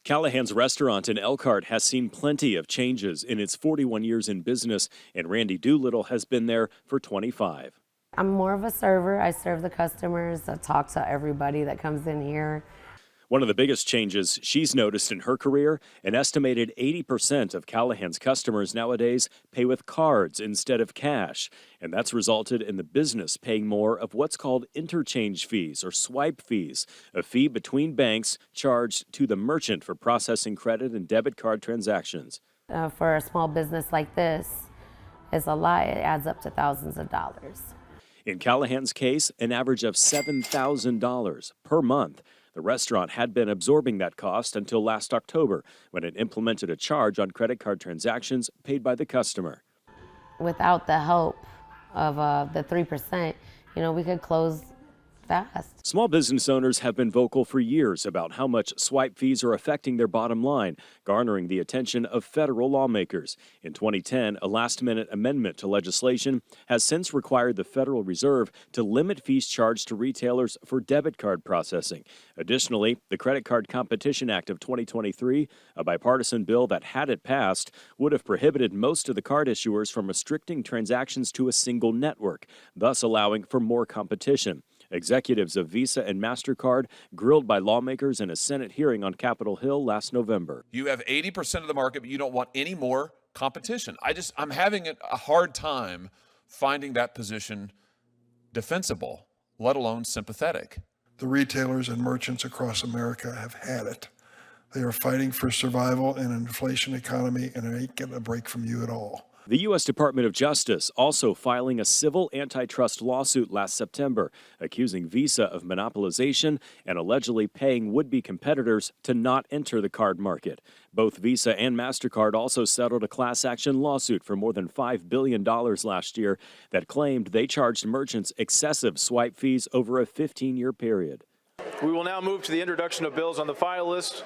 Callahan's restaurant in Elkhart has seen plenty of changes in its 41 years in business, and Randy Doolittle has been there for 25. I'm more of a server. I serve the customers. I talk to everybody that comes in here. One of the biggest changes she's noticed in her career, an estimated 80% of Callahan's customers nowadays pay with cards instead of cash, and that's resulted in the business paying more of what's called interchange fees or swipe fees, a fee between banks charged to the merchant for processing credit and debit card transactions. For a small business like this, it's a lot. It adds up to thousands of dollars. In Callahan's case, an average of $7,000 per month. The restaurant had been absorbing that cost until last October, when it implemented a charge on credit card transactions paid by the customer. Without the help of the 3%, we could close fast. Small business owners have been vocal for years about how much swipe fees are affecting their bottom line, garnering the attention of federal lawmakers. In 2010, a last-minute amendment to legislation has since required the Federal Reserve to limit fees charged to retailers for debit card processing. Additionally, the Credit Card Competition Act of 2023, a bipartisan bill that, had it passed, would have prohibited most of the card issuers from restricting transactions to a single network, thus allowing for more competition. Executives of Visa and MasterCard grilled by lawmakers in a Senate hearing on Capitol Hill last November. You have 80% of the market, but you don't want any more competition. I'm having a hard time finding that position defensible, let alone sympathetic. The retailers and merchants across America have had it. They are fighting for survival in an inflation economy, and it ain't getting a break from you at all. The U.S. Department of Justice also filing a civil antitrust lawsuit last September, accusing Visa of monopolization and allegedly paying would-be competitors to not enter the card market. Both Visa and MasterCard also settled a class action lawsuit for more than $5 billion last year that claimed they charged merchants excessive swipe fees over a 15-year period. We will now move to the introduction of bills on the file list.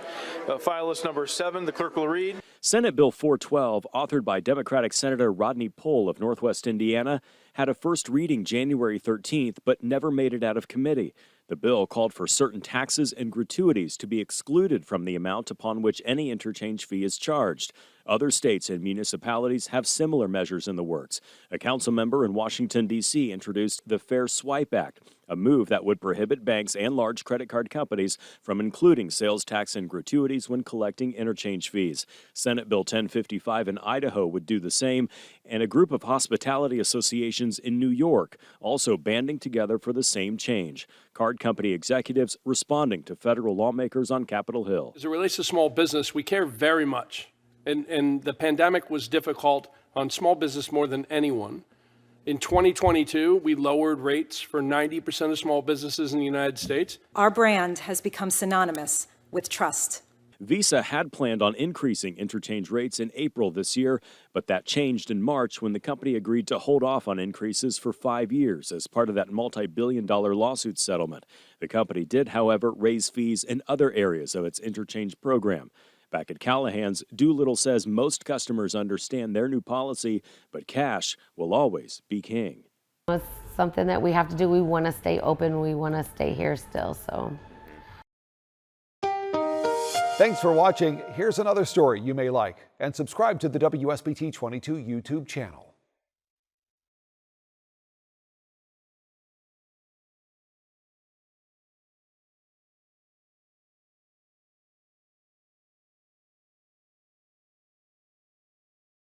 File list number 7, the clerk will read. Senate Bill 412, authored by Democratic Senator Rodney Pohl of Northwest Indiana, had a first reading January 13th, but never made it out of committee. The bill called for certain taxes and gratuities to be excluded from the amount upon which any interchange fee is charged. Other states and municipalities have similar measures in the works. A council member in Washington, D.C. introduced the Fair Swipe Act, a move that would prohibit banks and large credit card companies from including sales tax and gratuities when collecting interchange fees. Senate Bill 1055 in Idaho would do the same, and a group of hospitality associations in New York also banding together for the same change. Card company executives responding to federal lawmakers on Capitol Hill. As it relates to small business, we care very much. And the pandemic was difficult on small business more than anyone. In 2022, we lowered rates for 90% of small businesses in the United States. Our brand has become synonymous with trust. Visa had planned on increasing interchange rates in April this year, but that changed in March when the company agreed to hold off on increases for 5 years as part of that multi-billion-dollar lawsuit settlement. The company did, however, raise fees in other areas of its interchange program. Back at Callahan's, Doolittle says most customers understand their new policy, but cash will always be king. It's something that we have to do. We want to stay open. We want to stay here still. So. Thanks for watching. Here's another story you may like, and subscribe to the WSBT 22 YouTube channel.